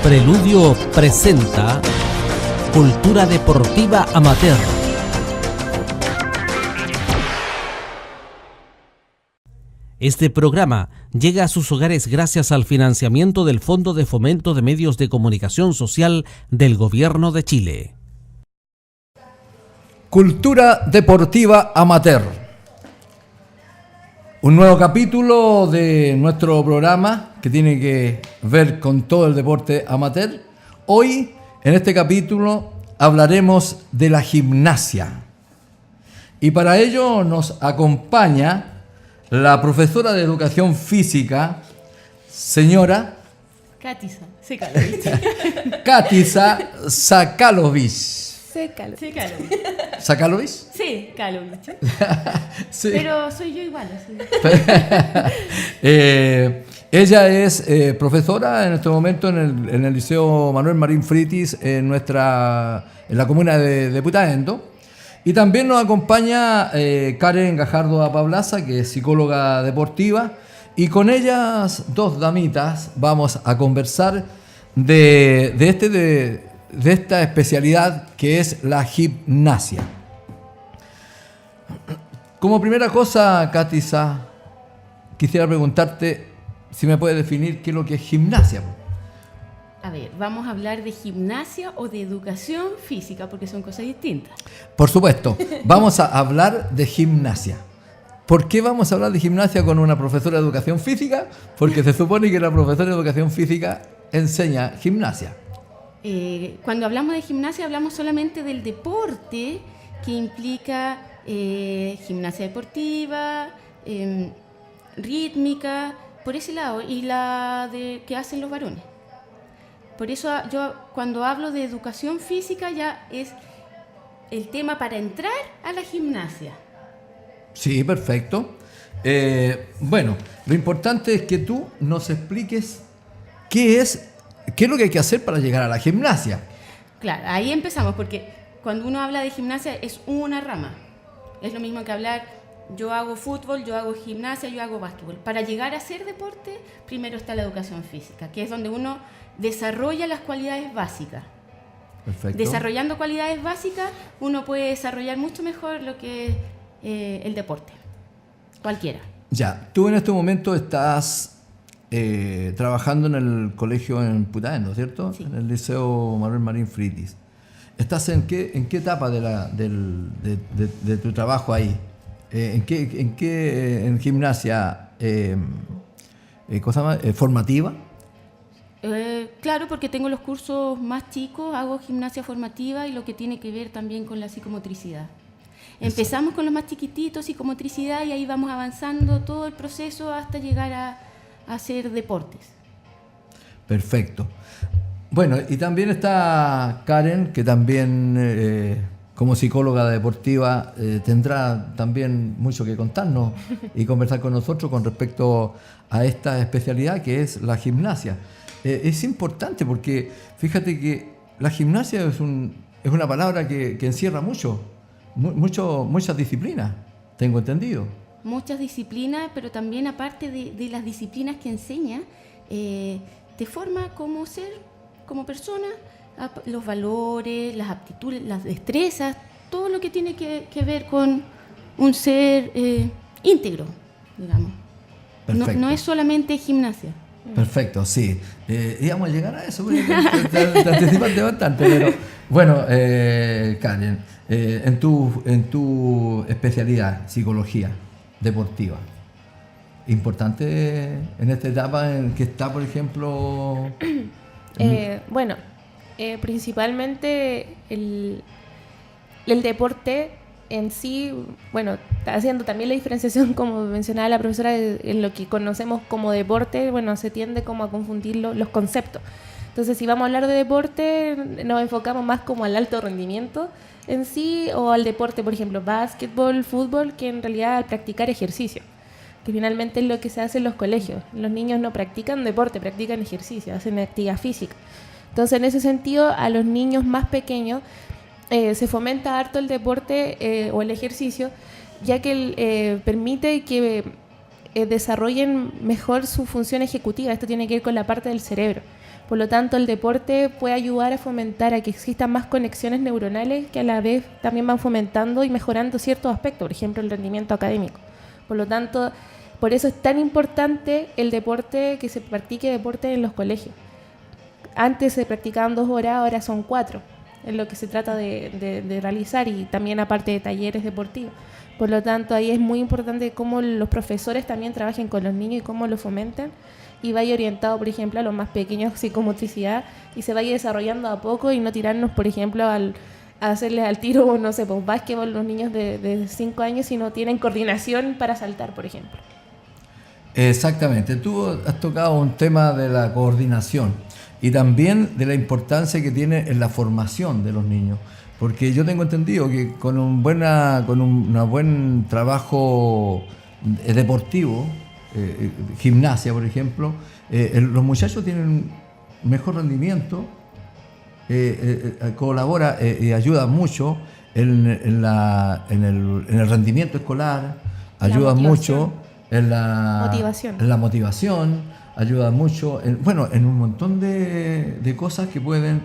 Preludio presenta Cultura Deportiva Amateur. Este programa llega a sus hogares gracias al financiamiento del Fondo de Fomento de Medios de Comunicación Social del Gobierno de Chile. Cultura Deportiva Amateur. Un nuevo capítulo de nuestro programa que tiene que ver con todo el deporte amateur. Hoy, en este capítulo, hablaremos de la gimnasia. Y para ello nos acompaña la profesora de Educación Física, señora Katisa Sakalovich. ¿Sakalovich? Sí, Kalovich. Sí. Pero soy yo igual. Así. Ella es profesora en este momento en el Liceo Manuel Marín Fritis en la comuna de Putaendo. Y también nos acompaña Karen Gajardo Apablaza, que es psicóloga deportiva. Y con ellas, dos damitas, vamos a conversar de esta especialidad que es la gimnasia. Como primera cosa, Katisa, quisiera preguntarte si me puedes definir qué es lo que es gimnasia. A ver, ¿vamos a hablar de gimnasia o de educación física? Porque son cosas distintas. Por supuesto, vamos a hablar de gimnasia. ¿Por qué vamos a hablar de gimnasia con una profesora de educación física? Porque se supone que la profesora de educación física enseña gimnasia. Cuando hablamos de gimnasia hablamos solamente del deporte que implica gimnasia deportiva, rítmica, por ese lado, y la que hacen los varones. Por eso yo cuando hablo de educación física ya es el tema para entrar a la gimnasia. Sí, perfecto. Bueno, lo importante es que tú nos expliques qué es lo que hay que hacer para llegar a la gimnasia. Claro, ahí empezamos, porque cuando uno habla de gimnasia es una rama. Es lo mismo que hablar, yo hago fútbol, yo hago gimnasia, yo hago básquetbol. Para llegar a hacer deporte, primero está la educación física, que es donde uno desarrolla las cualidades básicas. Perfecto. Desarrollando cualidades básicas, uno puede desarrollar mucho mejor lo que es el deporte, cualquiera. Ya, tú en este momento estás trabajando en el colegio en Putaendo, ¿cierto? Sí. En el Liceo Manuel Marín Fritis. ¿Estás en qué etapa de tu trabajo ahí? ¿En gimnasia formativa? Claro, porque tengo los cursos más chicos, hago gimnasia formativa y lo que tiene que ver también con la psicomotricidad. Empezamos con los más chiquititos, psicomotricidad, y ahí vamos avanzando todo el proceso hasta llegar a hacer deportes. Perfecto. Bueno, y también está Karen, que también como psicóloga deportiva tendrá también mucho que contarnos y conversar con nosotros con respecto a esta especialidad que es la gimnasia. Es importante porque fíjate que la gimnasia es una palabra que encierra muchas disciplinas, tengo entendido. Muchas disciplinas, pero también aparte de las disciplinas que enseña, te forma como ser, como persona, los valores, las aptitudes, las destrezas, todo lo que tiene que ver con un ser íntegro, digamos. No es solamente gimnasia. Perfecto, sí. Íbamos a llegar a eso, porque te anticipaste bastante, pero bueno, Karen, en tu especialidad, psicología deportiva, importante en esta etapa en que está, por ejemplo... Principalmente el deporte en sí, bueno, haciendo también la diferenciación, como mencionaba la profesora, en lo que conocemos como deporte, bueno, se tiende como a confundir los conceptos. Entonces, si vamos a hablar de deporte, nos enfocamos más como al alto rendimiento en sí, o al deporte, por ejemplo, básquetbol, fútbol, que en realidad al practicar ejercicio, que finalmente es lo que se hace en los colegios. Los niños no practican deporte, practican ejercicio, hacen actividad física. Entonces, en ese sentido, a los niños más pequeños se fomenta harto el deporte o el ejercicio ya que permite que desarrollen mejor su función ejecutiva. Esto tiene que ver con la parte del cerebro. Por lo tanto, el deporte puede ayudar a fomentar a que existan más conexiones neuronales que a la vez también van fomentando y mejorando ciertos aspectos, por ejemplo, el rendimiento académico. Por lo tanto, por eso es tan importante el deporte, que se practique deporte en los colegios. Antes se practicaban 2 horas, ahora son 4. Es lo que se trata de realizar, y también aparte de talleres deportivos. Por lo tanto, ahí es muy importante cómo los profesores también trabajen con los niños y cómo lo fomenten, y vaya orientado, por ejemplo, a los más pequeños, psicomotricidad, y se vaya desarrollando a poco, y no tirarnos, por ejemplo, a hacerles al tiro, no sé, pues básquetbol los niños de 5 años si no tienen coordinación para saltar, por ejemplo. Exactamente. Tú has tocado un tema de la coordinación y también de la importancia que tiene en la formación de los niños. Porque yo tengo entendido que con un buen trabajo deportivo, gimnasia, por ejemplo, los muchachos tienen mejor rendimiento, colabora y ayuda mucho en el rendimiento escolar, ayuda mucho en la motivación, ayuda mucho en un montón de cosas que pueden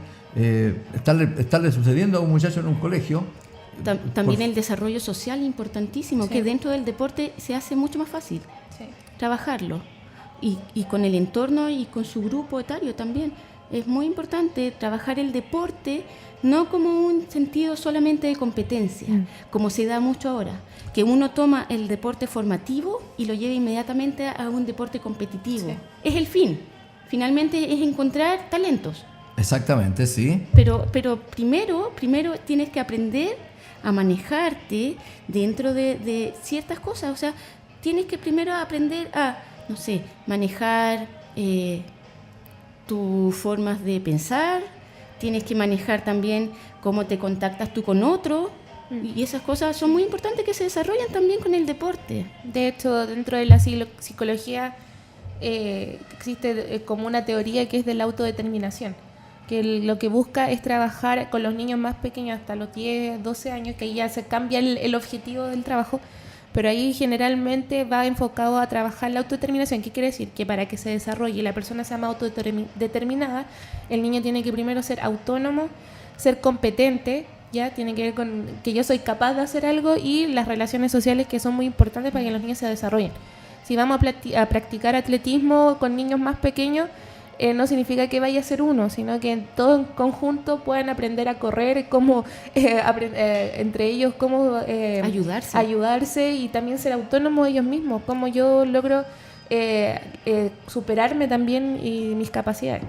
estarle sucediendo a un muchacho en un colegio. También el desarrollo social importantísimo, que dentro del deporte se hace mucho más fácil trabajarlo, y con el entorno y con su grupo etario también. Es muy importante trabajar el deporte no como un sentido solamente de competencia, como se da mucho ahora, que uno toma el deporte formativo y lo lleva inmediatamente a un deporte competitivo. Sí. Es el fin, finalmente es encontrar talentos. Exactamente, sí. Pero primero tienes que aprender a manejarte dentro de ciertas cosas. O sea, tienes que primero aprender a, no sé, manejar tus formas de pensar, tienes que manejar también cómo te contactas tú con otro, y esas cosas son muy importantes que se desarrollan también con el deporte. De hecho, dentro de la psicología existe como una teoría que es de la autodeterminación, que lo que busca es trabajar con los niños más pequeños hasta los 10, 12 años, que ahí ya se cambia el objetivo del trabajo, pero ahí generalmente va enfocado a trabajar la autodeterminación. ¿Qué quiere decir? Que para que se desarrolle y la persona sea más autodeterminada, el niño tiene que primero ser autónomo, ser competente, ya tiene que ver con que yo soy capaz de hacer algo, y las relaciones sociales, que son muy importantes para que los niños se desarrollen. Si vamos a practicar atletismo con niños más pequeños, no significa que vaya a ser uno, sino que todos en conjunto puedan aprender a correr, cómo entre ellos, cómo ayudarse y también ser autónomos ellos mismos, cómo yo logro superarme también y mis capacidades.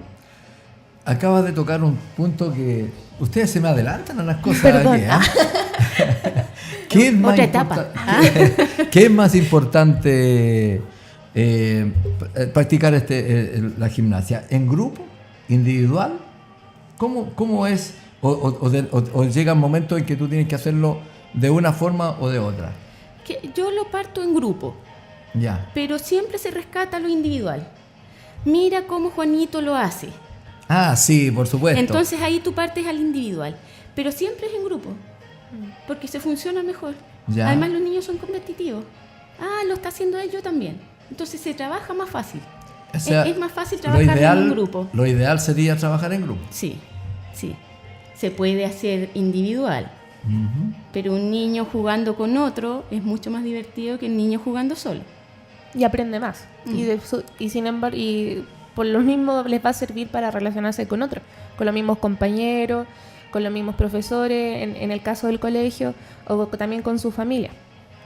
Acabas de tocar un punto que ustedes se me adelantan a las cosas. Perdón. Aquí, ¿Qué es otra etapa? ¿Qué es más importante practicar la gimnasia? ¿En grupo? ¿Individual? ¿Cómo es? ¿O llega un momento en que tú tienes que hacerlo de una forma o de otra? Que yo lo parto en grupo, pero siempre se rescata lo individual. Mira cómo Juanito lo hace. Ah, sí, por supuesto. Entonces ahí tú partes al individual, pero siempre es en grupo, porque se funciona mejor. Además los niños son competitivos. Lo está haciendo él, yo también. Entonces se trabaja más fácil. O sea, es más fácil trabajar en un grupo. Lo ideal sería trabajar en grupo. Sí. Se puede hacer individual, pero un niño jugando con otro es mucho más divertido que un niño jugando solo. Y aprende más. Y sin embargo, por lo mismo les va a servir para relacionarse con otros, con los mismos compañeros, con los mismos profesores, en el caso del colegio, o también con su familia.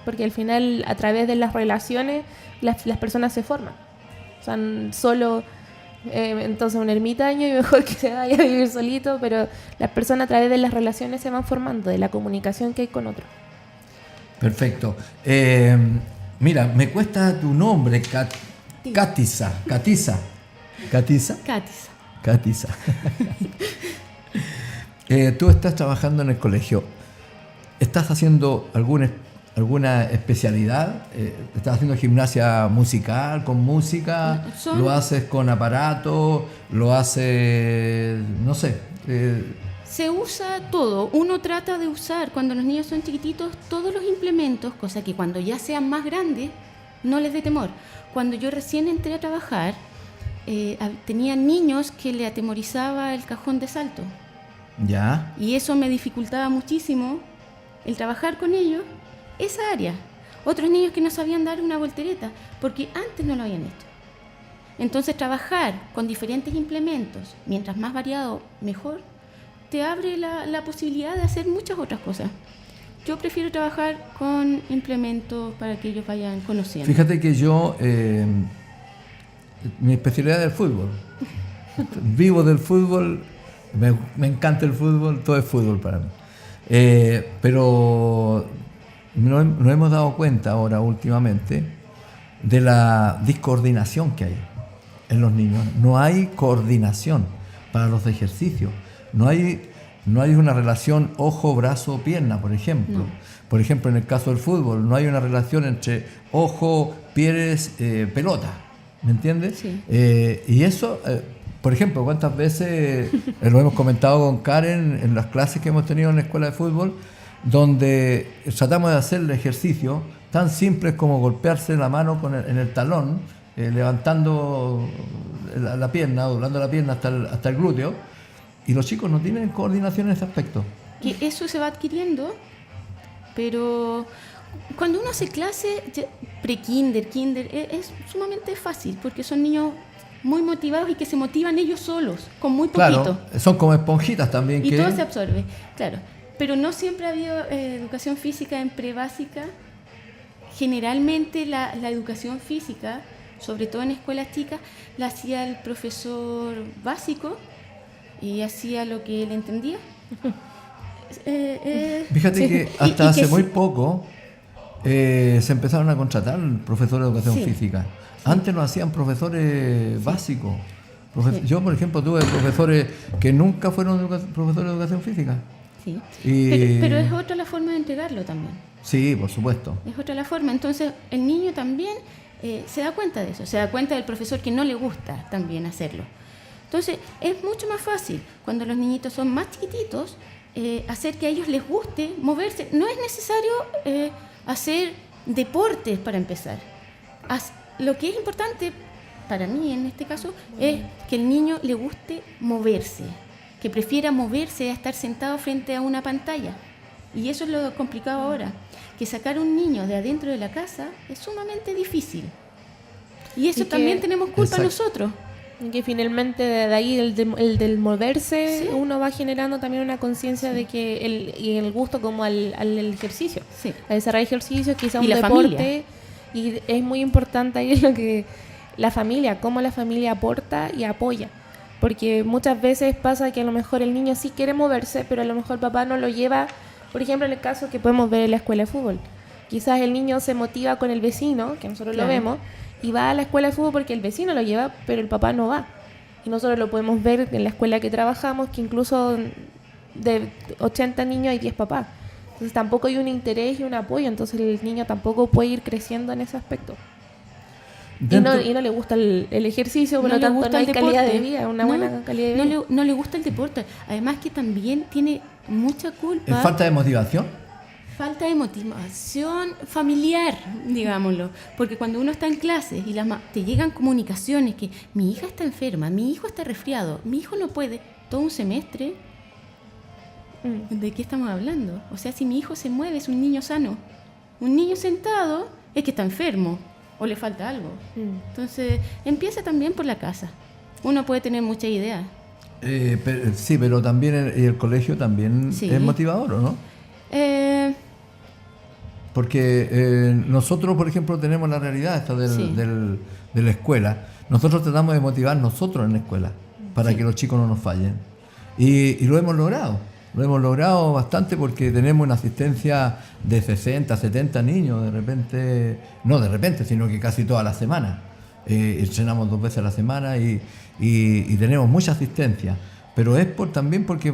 Porque al final, a través de las relaciones, las personas se forman. O sea, solo, entonces un ermitaño, y mejor que se vaya a vivir solito, pero las personas a través de las relaciones se van formando, de la comunicación que hay con otros. Perfecto. Mira, me cuesta tu nombre, Catisa. Tú estás trabajando en el colegio. ¿Estás haciendo alguna especialidad? ¿Estás haciendo gimnasia musical, con música? ¿Lo haces con aparato? ¿Lo haces, no sé? Se usa todo. Uno trata de usar, cuando los niños son chiquititos, todos los implementos, cosa que cuando ya sean más grandes no les dé temor. Cuando yo recién entré a trabajar, tenía niños que le atemorizaba el cajón de salto. Ya. Y eso me dificultaba muchísimo el trabajar con ellos, esa área. Otros niños que no sabían dar una voltereta, porque antes no lo habían hecho. Entonces, trabajar con diferentes implementos, mientras más variado, mejor, te abre la posibilidad de hacer muchas otras cosas. Yo prefiero trabajar con implementos para que ellos vayan conociendo. Fíjate que yo, mi especialidad es el fútbol. Vivo del fútbol, me encanta el fútbol, todo es fútbol para mí. Pero nos hemos dado cuenta ahora últimamente de la discoordinación que hay en los niños. No hay coordinación para los ejercicios. No hay una relación ojo, brazo, pierna, por ejemplo. No. Por ejemplo, en el caso del fútbol, no hay una relación entre ojo, pies, pelota. ¿Me entiendes? Sí. Y eso, por ejemplo, ¿cuántas veces lo hemos comentado con Karen en las clases que hemos tenido en la escuela de fútbol, donde tratamos de hacer el ejercicio tan simples como golpearse la mano en el talón, levantando la pierna, doblando la pierna hasta el glúteo, y los chicos no tienen coordinación en ese aspecto. Que eso se va adquiriendo, pero cuando uno hace clase pre-kinder, kinder, es sumamente fácil, porque son niños muy motivados y que se motivan ellos solos, con muy poquito. Claro, son como esponjitas también. Y que todo se absorbe, claro. Pero no siempre ha habido educación física en prebásica. Generalmente la educación física, sobre todo en escuelas chicas, la hacía el profesor básico y hacía lo que él entendía. Fíjate sí. que hasta hace que muy sí. poco se empezaron a contratar profesores de educación Sí. física. Antes lo hacían profesores básicos. Sí. Yo, por ejemplo, tuve profesores que nunca fueron profesores de educación física. Sí. Y- Pero es otra la forma de entregarlo también. Sí, por supuesto. Es otra la forma. Entonces, el niño también se da cuenta de eso. Se da cuenta del profesor que no le gusta también hacerlo. Entonces, es mucho más fácil cuando los niñitos son más chiquititos hacer que a ellos les guste moverse. No es necesario hacer deportes para empezar. Lo que es importante para mí en este caso es que el niño le guste moverse, que prefiera moverse a estar sentado frente a una pantalla. Y eso es lo complicado ahora, que sacar un niño de adentro de la casa es sumamente difícil. Y eso Y que- también tenemos culpa Exacto. nosotros. Y que finalmente de ahí el del moverse, Sí. uno va generando también una conciencia de que el gusto como al ejercicio, Sí. a desarrollar ejercicios, quizá Y un la deporte. familia. Y es muy importante ahí lo que la familia, cómo la familia aporta y apoya. Porque muchas veces pasa que a lo mejor el niño sí quiere moverse, pero a lo mejor el papá no lo lleva. Por ejemplo, en el caso que podemos ver en la escuela de fútbol. Quizás el niño se motiva con el vecino, que nosotros Claro. lo vemos, y va a la escuela de fútbol porque el vecino lo lleva, pero el papá no va. Y nosotros lo podemos ver en la escuela que trabajamos, que incluso de 80 niños hay 10 papás. Entonces tampoco hay un interés y un apoyo, entonces el niño tampoco puede ir creciendo en ese aspecto. Y no le gusta el ejercicio, por No lo le tanto gusta no hay el calidad de deporte. vida, una No, buena calidad de vida. No le gusta el deporte. Además que también tiene mucha culpa. ¿Es falta de motivación? Falta de motivación familiar, digámoslo. Porque cuando uno está en clases y te llegan comunicaciones que mi hija está enferma, mi hijo está resfriado, mi hijo no puede, todo un semestre, ¿de qué estamos hablando? O sea, si mi hijo se mueve, es un niño sano. Un niño sentado es que está enfermo o le falta algo. Entonces, empieza también por la casa. Uno puede tener muchas ideas. Sí, pero también el colegio también Sí. es motivador, ¿o no? Porque nosotros, por ejemplo, tenemos la realidad esta Sí. de la escuela. Nosotros tratamos de motivar nosotros en la escuela para Sí. que los chicos no nos fallen. Y lo hemos logrado. Lo hemos logrado bastante porque tenemos una asistencia de 60, 70 niños no de repente, sino que casi toda la semana. Entrenamos 2 veces a la semana y tenemos mucha asistencia. Pero es también porque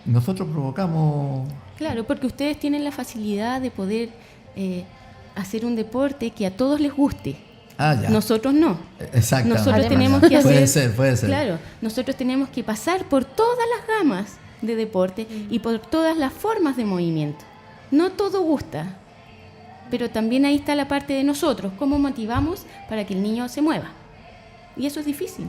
nosotros provocamos... Claro, porque ustedes tienen la facilidad de poder hacer un deporte que a todos les guste. Ah, ya. Nosotros no. Exactamente. Nosotros Además, tenemos que hacer... Puede ser. Claro, nosotros tenemos que pasar por todas las gamas de deporte y por todas las formas de movimiento. No todo gusta, pero también ahí está la parte de nosotros, cómo motivamos para que el niño se mueva. Y eso es difícil.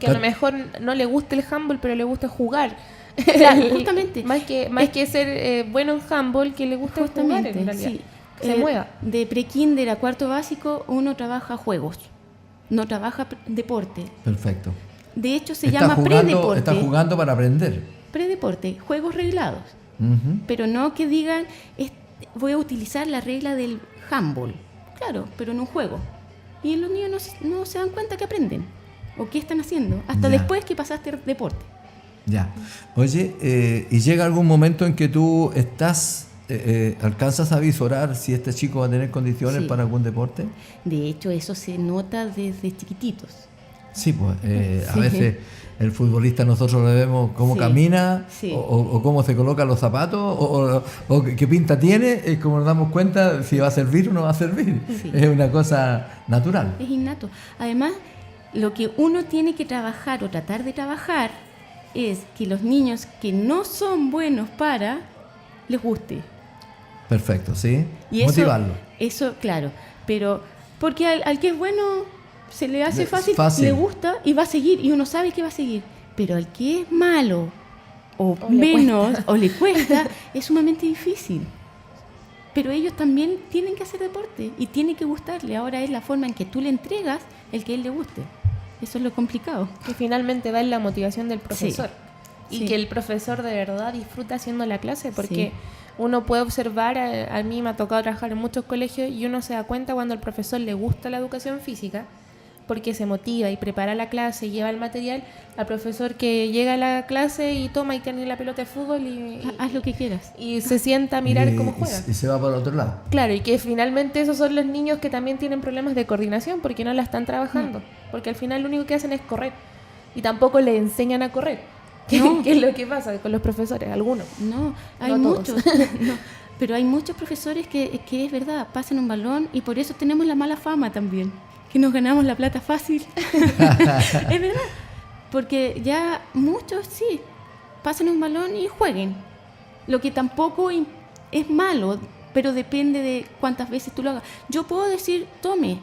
Que a lo mejor no le guste el handball, pero le gusta jugar. Claro, justamente. Más que ser bueno en handball, que le gusta jugar en realidad. Sí. Se mueva. De pre-kinder a cuarto básico uno trabaja juegos, no trabaja deporte. Perfecto. De hecho se llama predeporte. Está jugando para aprender. Predeporte, juegos reglados. Pero no que digan, voy a utilizar la regla del handball. Claro, pero en un juego. Y los niños no se dan cuenta que aprenden o qué están haciendo, hasta después que pasaste el deporte. Ya. Oye, ¿y llega algún momento en que tú alcanzas a visorar si este chico va a tener condiciones para algún deporte? De hecho, eso se nota desde chiquititos. Sí, pues a veces el futbolista nosotros le vemos cómo camina o cómo se coloca los zapatos o qué pinta tiene, es como nos damos cuenta si va a servir o no va a servir. Sí. Es una cosa natural. Es innato. Además, lo que uno tiene que trabajar o tratar de trabajar es que los niños que no son buenos les guste. Perfecto, sí. Y motivarlo. Eso, claro. Pero porque al que es bueno se le hace fácil, le gusta y va a seguir. Y uno sabe que va a seguir. Pero al que es malo o menos o le cuesta, es sumamente difícil. Pero ellos también tienen que hacer deporte y tiene que gustarle. Ahora es la forma en que tú le entregas el que a él le guste. Eso es lo complicado. Que finalmente va en la motivación del profesor. Y que el profesor de verdad disfruta haciendo la clase, porque uno puede observar, a mí me ha tocado trabajar en muchos colegios y uno se da cuenta cuando al profesor le gusta la educación física, porque se motiva y prepara la clase y lleva el material, al profesor que llega a la clase y toma y tiene la pelota de fútbol y haz lo que quieras. Y se sienta a mirar cómo juega. Y se va para el otro lado. Claro, y que finalmente esos son los niños que también tienen problemas de coordinación porque no la están trabajando, porque al final lo único que hacen es correr y tampoco le enseñan a correr. ¿Qué es lo que pasa con los profesores? Algunos. No, hay muchos. Pero hay muchos profesores que es verdad, pasan un balón y por eso tenemos la mala fama también, que nos ganamos la plata fácil. Es verdad, porque ya muchos pasan un balón y jueguen. Lo que tampoco es malo, pero depende de cuántas veces tú lo hagas. Yo puedo decir, tome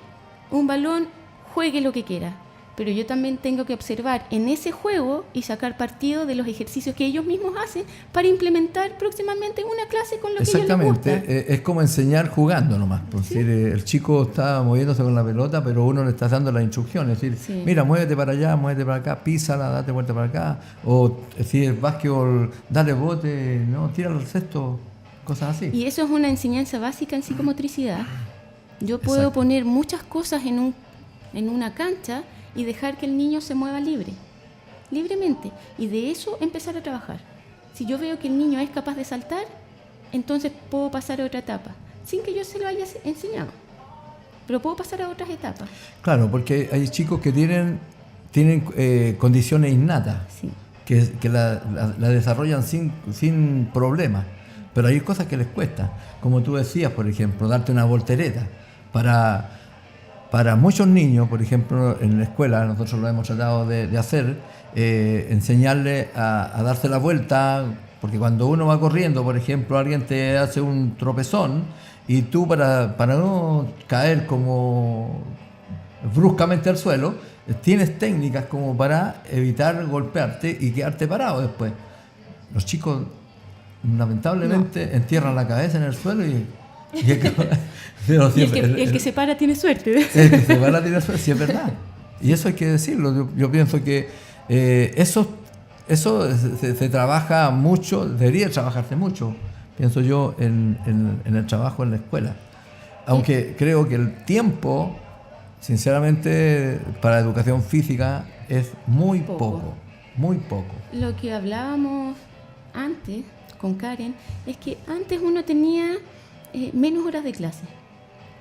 un balón, juegue lo que quiera. Pero yo también tengo que observar en ese juego y sacar partido de los ejercicios que ellos mismos hacen para implementar próximamente una clase con lo que ellos les gusta. Exactamente, es como enseñar jugando nomás. Es decir, el chico está moviéndose con la pelota, pero uno le está dando las instrucciones. Es decir, mira, muévete para allá, muévete para acá, písala, date vuelta para acá. O si el básquetbol, dale bote, no, tíralo al cesto, cosas así. Y eso es una enseñanza básica en psicomotricidad. Yo puedo poner muchas cosas en una cancha y dejar que el niño se mueva libremente, y de eso empezar a trabajar. Si yo veo que el niño es capaz de saltar, entonces puedo pasar a otra etapa, sin que yo se lo haya enseñado, pero puedo pasar a otras etapas. Claro, porque hay chicos que tienen condiciones innatas, que la desarrollan sin problemas, pero hay cosas que les cuesta, como tú decías, por ejemplo, darte una voltereta. Para muchos niños, por ejemplo, en la escuela, nosotros lo hemos tratado de hacer, enseñarle a darse la vuelta, porque cuando uno va corriendo, por ejemplo, alguien te hace un tropezón y tú para no caer como bruscamente al suelo, tienes técnicas como para evitar golpearte y quedarte parado después. Los chicos lamentablemente entierran la cabeza en el suelo y el que se para tiene suerte. El que se para tiene suerte, sí, es verdad. Y eso hay que decirlo. Yo pienso que eso se trabaja mucho, debería trabajarse mucho, pienso yo, en el trabajo en la escuela. Aunque creo que el tiempo, sinceramente, para la educación física es muy poco. Muy poco. Lo que hablábamos antes con Karen es que antes uno tenía menos horas de clase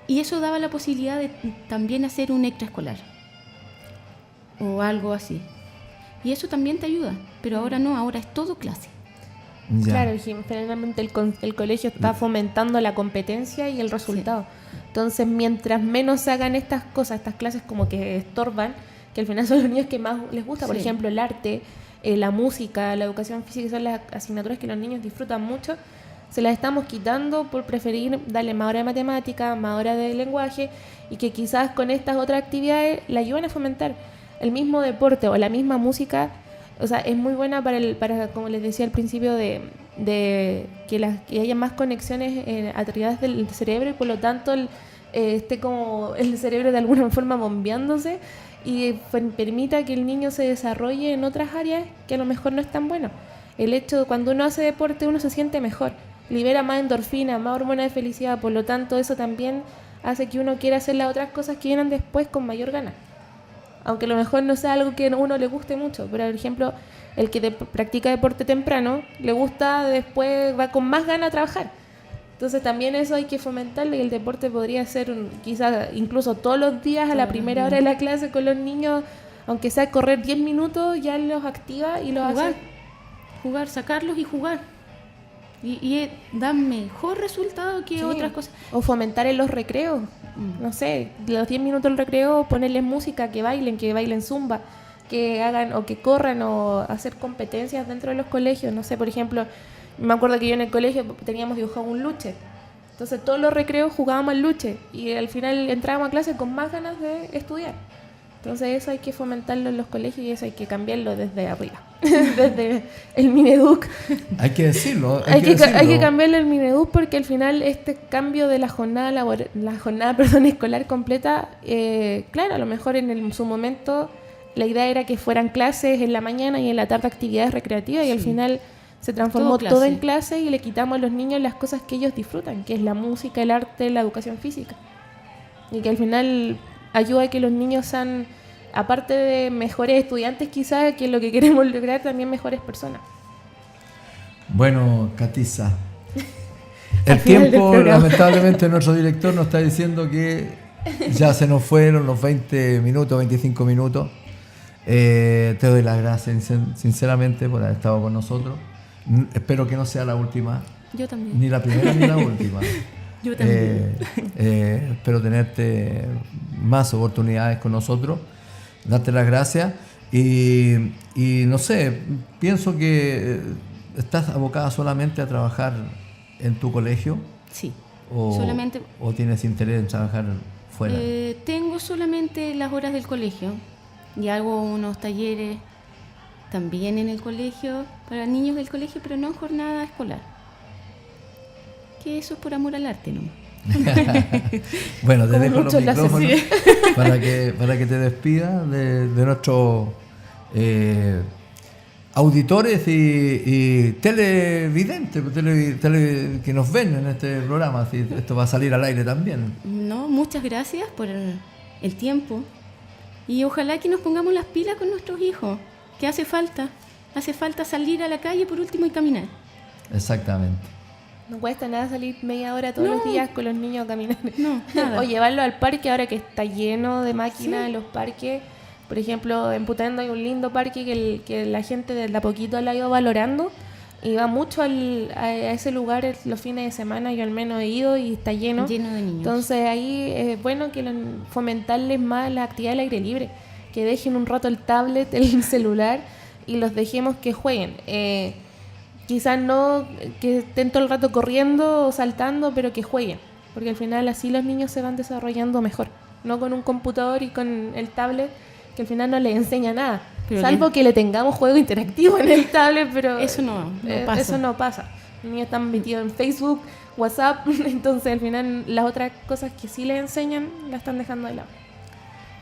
y eso daba la posibilidad de también hacer un extraescolar o algo así, y eso también te ayuda, pero ahora no, ahora es todo clase. Claro, generalmente el colegio está fomentando la competencia y el resultado. Entonces, mientras menos se hagan estas cosas, estas clases como que estorban, que al final son los niños que más les gusta, por ejemplo, el arte, la música, la educación física, que son las asignaturas que los niños disfrutan mucho, se las estamos quitando por preferir darle más hora de matemática, más hora de lenguaje, y que quizás con estas otras actividades la ayuden a fomentar el mismo deporte o la misma música. O sea, es muy buena para como les decía al principio, de que haya más conexiones a través del cerebro, y por lo tanto esté como el cerebro de alguna forma bombeándose y permita que el niño se desarrolle en otras áreas que a lo mejor no es tan bueno. El hecho de cuando uno hace deporte, uno se siente mejor, libera más endorfina, más hormona de felicidad, por lo tanto eso también hace que uno quiera hacer las otras cosas que vienen después con mayor ganas. Aunque a lo mejor no sea algo que a uno le guste mucho, pero por ejemplo, el que practica deporte temprano, le gusta, después va con más ganas a trabajar. Entonces también eso hay que fomentarlo, y el deporte podría ser quizás incluso todos los días a la primera hora de la clase con los niños, aunque sea correr 10 minutos, ya los activa y los hace. Jugar, sacarlos y jugar. Y da mejor resultado que otras cosas. O fomentar en los recreos. No sé, los 10 minutos del recreo, ponerles música, que bailen zumba, que hagan o que corran, o hacer competencias dentro de los colegios. No sé, por ejemplo, me acuerdo que yo en el colegio teníamos dibujado un luche. Entonces todos los recreos jugábamos al luche y al final entrábamos a clase con más ganas de estudiar. Entonces eso hay que fomentarlo en los colegios, y eso hay que cambiarlo desde arriba, desde el Mineduc. Hay que decirlo. Hay que cambiarlo el Mineduc, porque al final este cambio de la jornada escolar completa, claro, a lo mejor en su momento la idea era que fueran clases en la mañana y en la tarde actividades recreativas, y al final se transformó todo en clase, y le quitamos a los niños las cosas que ellos disfrutan, que es la música, el arte, la educación física. Y que al final ayuda a que los niños sean, aparte de mejores estudiantes quizás, que es lo que queremos lograr, también mejores personas. Bueno, Catiza, el tiempo, lamentablemente nuestro director nos está diciendo que ya se nos fueron los 20 minutos, 25 minutos. Te doy las gracias sinceramente por haber estado con nosotros. Espero que no sea la última. Yo también. Ni la primera ni la última. Yo también. Espero tenerte más oportunidades con nosotros, darte las gracias, y no sé, pienso que estás abocada solamente a trabajar en tu colegio. Sí, solamente. ¿O tienes interés en trabajar fuera? Tengo solamente las horas del colegio, y hago unos talleres también en el colegio para niños del colegio, pero no en jornada escolar. Que eso es por amor al arte, ¿no? Bueno, te dejo los micrófonos para que te despidas de nuestros auditores y televidentes que nos ven en este programa. Si esto va a salir al aire también. No, muchas gracias por el tiempo, y ojalá que nos pongamos las pilas con nuestros hijos, que hace falta salir a la calle por último y caminar. Exactamente. No cuesta nada salir media hora todos los días con los niños a caminar. No, nada. O llevarlo al parque, ahora que está lleno de máquinas en los parques. Por ejemplo, en Putaendo hay un lindo parque que la gente de a poquito la ha ido valorando, y va mucho a ese lugar los fines de semana. Yo al menos he ido y está lleno de niños. Entonces ahí es bueno que fomentarles más la actividad al aire libre, que dejen un rato el tablet, el celular, y los dejemos que jueguen. Quizás no que estén todo el rato corriendo o saltando, pero que jueguen, porque al final así los niños se van desarrollando mejor, no con un computador y con el tablet, que al final no les enseña nada, pero salvo que le tengamos juego interactivo en el tablet, pero eso no pasa. Eso no pasa. Los niños están metidos en Facebook, WhatsApp, entonces al final las otras cosas que sí les enseñan las están dejando de lado.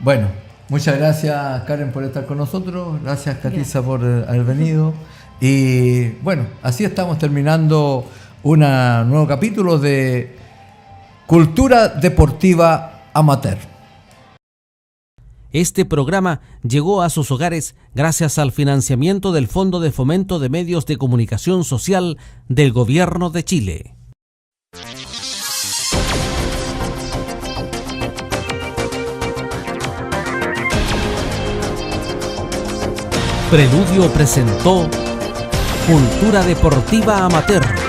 Bueno, muchas gracias, Karen, por estar con nosotros. Gracias, Catiza, por haber venido. Y bueno, así estamos terminando un nuevo capítulo de Cultura Deportiva Amateur. Este programa llegó a sus hogares gracias al financiamiento del Fondo de Fomento de Medios de Comunicación Social del Gobierno de Chile. Preludio presentó Cultura Deportiva Amateur.